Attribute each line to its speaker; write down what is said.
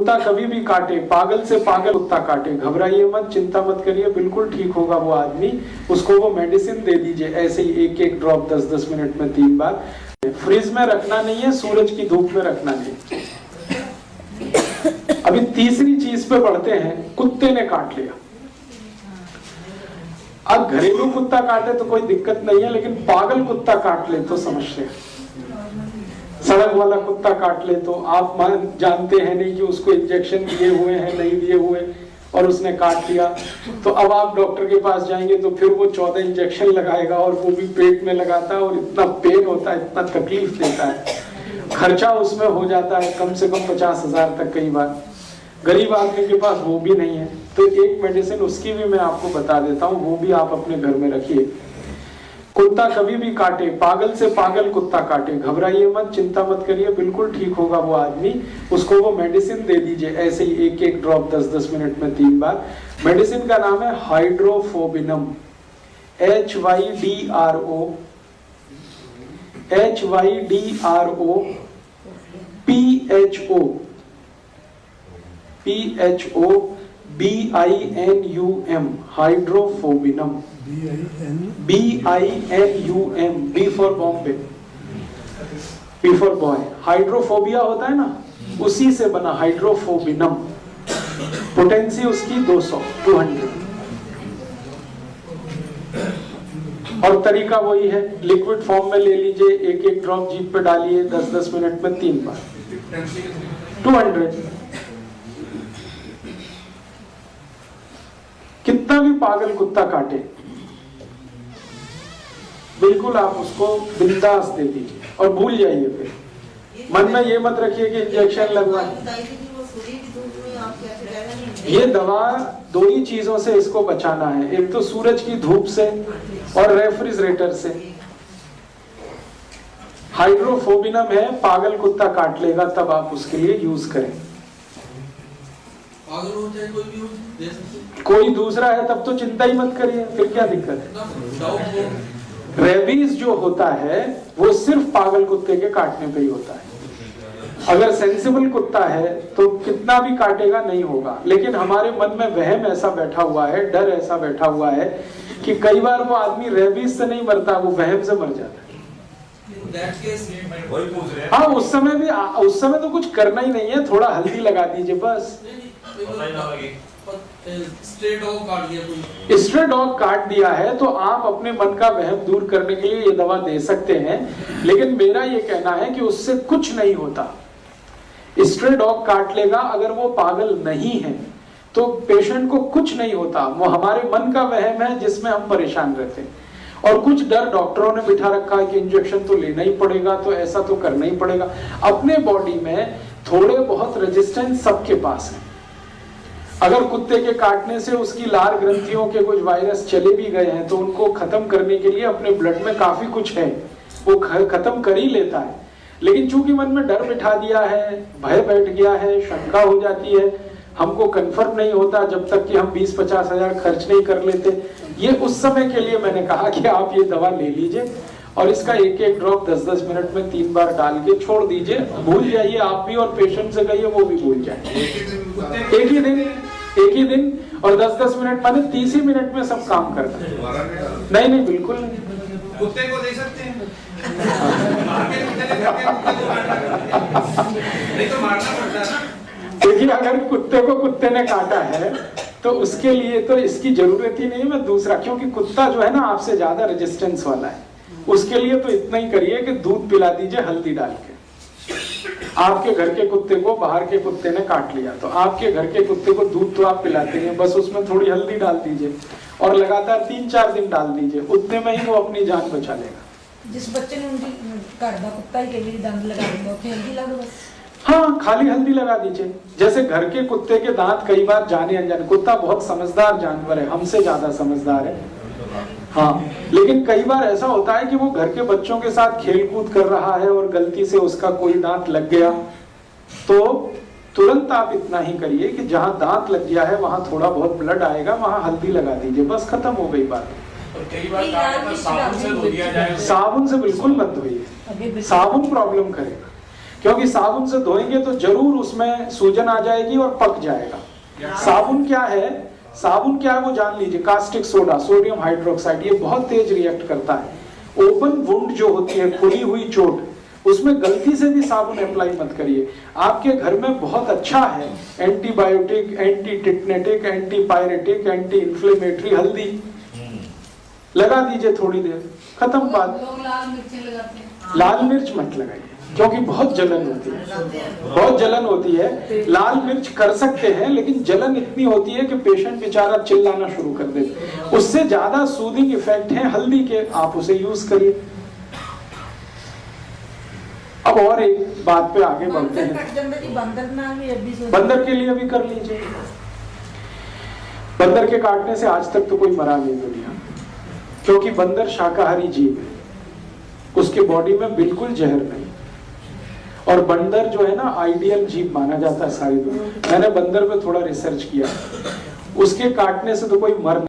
Speaker 1: कुत्ता कभी भी काटे, पागल से पागल कुत्ता काटे, घबराइए मत, चिंता मत करिए, बिल्कुल ठीक होगा वो आदमी। उसको वो मेडिसिन दे दीजिए ऐसे ही एक एक ड्रॉप 10-10 मिनट में 3 बार। फ्रिज में रखना नहीं है, सूरज की धूप में रखना नहीं। अभी तीसरी चीज पे बढ़ते हैं, कुत्ते ने काट लिया। अब घरेलू कुत्ता काटे तो कोई दिक्कत नहीं है, लेकिन पागल कुत्ता काट ले तो समस्या। सड़क वाला कुत्ता काट ले तो आप जानते हैं नहीं कि उसको इंजेक्शन दिए हुए हैं नहीं दिए हुए, और उसने काट लिया तो अब आप डॉक्टर के पास जाएंगे तो फिर वो 14 इंजेक्शन लगाएगा, और वो भी पेट में लगाता है, और इतना पेन होता है, इतना तकलीफ देता है, खर्चा उसमें हो जाता है कम से कम 50,000 तक कई बार। गरीब आदमी के पास वो भी नहीं है, तो एक मेडिसिन उसकी भी मैं आपको बता देता हूँ, वो भी आप अपने घर में रखिए। कुत्ता कभी भी काटे, पागल से पागल कुत्ता काटे, घबराइए मत, चिंता मत करिए, बिल्कुल ठीक होगा वो आदमी। उसको वो मेडिसिन दे दीजिए ऐसे ही एक एक ड्रॉप 10-10 मिनट में 3 बार। मेडिसिन का नाम है हाइड्रोफोबिनम, HYDROPHOBINUM, हाइड्रोफोबिनम, BINUM, B for Bombay, B for boy. Hydrophobia होता है ना, उसी से बना हाइड्रोफोबिनम। पोटेंसी उसकी 200। और तरीका वही है, लिक्विड फॉर्म में ले लीजिए, एक एक ड्रॉप जीभ पे डालिए, 10-10 मिनट में 3 बार, 200। कितना भी पागल कुत्ता काटे, बिल्कुल आप उसको बिंदास दे दीजिए और भूल जाइए। फिर मन में ये मत रखिए कि इंजेक्शन लगवा। ये दवा 2 ही चीजों से इसको बचाना है, एक तो सूरज की धूप से और रेफ्रिजरेटर से। हाइड्रोफोबिनम है, पागल कुत्ता काट लेगा तब आप उसके लिए यूज करें। कोई दूसरा है तब तो चिंता ही मत करिए, फिर क्या दिक्कत है। रेबीज जो होता है वो सिर्फ पागल कुत्ते के काटने पे ही होता है। अगर सेंसिबल कुत्ता है तो कितना भी काटेगा नहीं होगा, लेकिन हमारे मन में वहम ऐसा बैठा हुआ है, डर ऐसा बैठा हुआ है कि कई बार वो आदमी रेबीज से नहीं मरता, वो वहम से मर जाता है। हाँ, उस समय तो कुछ करना ही नहीं है, थोड़ा हल्दी लगा दीजिए बस। स्ट्रे डॉग काट दिया है तो आप अपने मन का वहम दूर करने के लिए ये दवा दे सकते हैं, लेकिन मेरा ये कहना है कि उससे कुछ नहीं होता। स्ट्रे डॉग काट लेगा, अगर वो पागल नहीं है तो पेशेंट को कुछ नहीं होता। वो हमारे मन का वहम है जिसमें हम परेशान रहते हैं, और कुछ डर डॉक्टरों ने बिठा रखा है कि इंजेक्शन तो लेना ही पड़ेगा, तो ऐसा तो करना ही पड़ेगा। अपने बॉडी में थोड़े बहुत रेजिस्टेंस सबके पास है। अगर कुत्ते के काटने से उसकी लार ग्रंथियों के कुछ वायरस चले भी गए हैं तो उनको खत्म करने के लिए अपने ब्लड में काफी कुछ है, वो खत्म कर ही लेता है। लेकिन चूंकि मन में डर बिठा दिया है, भय बैठ गया है, शंका हो जाती है, हमको कंफर्म नहीं होता जब तक कि हम 20-50 हजार खर्च नहीं कर लेते। ये उस समय के लिए मैंने कहा कि आप ये दवा ले लीजिए और इसका एक एक ड्रॉप 10-10 मिनट में 3 बार डाल के छोड़ दीजिए, भूल जाइए आप भी, और पेशेंट से कहिए वो भी भूल जाए। एक ही दिन और 10-10 मिनट, माने 30 ही मिनट में सब काम करता है। नहीं बिल्कुल नहीं।
Speaker 2: कुत्ते को दे सकते हैं। नहीं तो मारना पड़ता है ना।
Speaker 1: देखिए, अगर कुत्ते को कुत्ते ने काटा है तो उसके लिए तो इसकी जरूरत ही नहीं। मैं दूसरा, क्योंकि कुत्ता जो है ना आपसे ज्यादा रेजिस्टेंस वाला है, उसके लिए तो इतना ही करिए कि दूध पिला दीजिए हल्दी डाल के। आपके घर के कुत्ते को बाहर के कुत्ते ने काट लिया तो आपके घर के कुत्ते को दूध तो आप पिलाते हैं, बस उसमें थोड़ी हल्दी डाल दीजिए और लगातार 3-4 दिन डाल दीजिए, उतने में ही वो अपनी जान बचा लेगा।
Speaker 3: जिस बच्चे ने उनकी घर का कुत्ता ही के लिए दंद लगा दिया, उसमें हल्दी लगा दो बस।
Speaker 1: हाँ, खाली हल्दी लगा दीजिए। जैसे घर के कुत्ते के दांत कई बार जाने अनजाने, कुत्ता बहुत समझदार जानवर है, हमसे ज्यादा समझदार है। हाँ, लेकिन कई बार ऐसा होता है कि वो घर के बच्चों के साथ खेल कूद कर रहा है और गलती से उसका कोई दांत लग गया, तो तुरंत आप इतना ही करिए कि जहां दांत लग गया है वहां थोड़ा बहुत ब्लड आएगा, वहां हल्दी लगा दीजिए, बस खत्म हो गई बात।
Speaker 2: और कई बार साबुन से धो दिया जाए।
Speaker 1: साबुन से बिल्कुल मत धोइए, साबुन प्रॉब्लम करेगा। क्योंकि साबुन से धोएंगे तो जरूर उसमें सूजन आ जाएगी और पक जाएगा। साबुन क्या है, साबुन क्या है वो जान लीजिए, कास्टिक सोडा, सोडियम हाइड्रोक्साइड, ये बहुत तेज रिएक्ट करता है। ओपन वुंड जो होती है, खुली हुई चोट, उसमें गलती से भी साबुन अप्लाई मत करिए। आपके घर में बहुत अच्छा है antibiotic, anti tetanic, anti pyretic, anti inflammatory, हल्दी लगा दीजिए थोड़ी देर, खत्म बात।
Speaker 3: लोग लाल मिर्ची लगाते हैं।
Speaker 1: लाल मिर्च मत लगाइए क्योंकि बहुत जलन होती है, बहुत जलन होती है। लाल मिर्च कर सकते हैं लेकिन जलन इतनी होती है कि पेशेंट बेचारा चिल्लाना शुरू कर देते। उससे ज्यादा सूदिंग इफेक्ट है हल्दी के, आप उसे यूज करिए। अब और एक बात पे आगे बढ़ते हैं। बंदर के लिए भी कर लीजिए। बंदर के काटने से आज तक तो कोई मरा नहीं दुनिया, क्योंकि बंदर शाकाहारी जीव है, उसके बॉडी में बिल्कुल जहर नहीं। और बंदर जो है ना आइडियल जीव माना जाता है सारी दुनिया। मैंने बंदर पे थोड़ा रिसर्च किया, उसके काटने से तो कोई मर नहीं।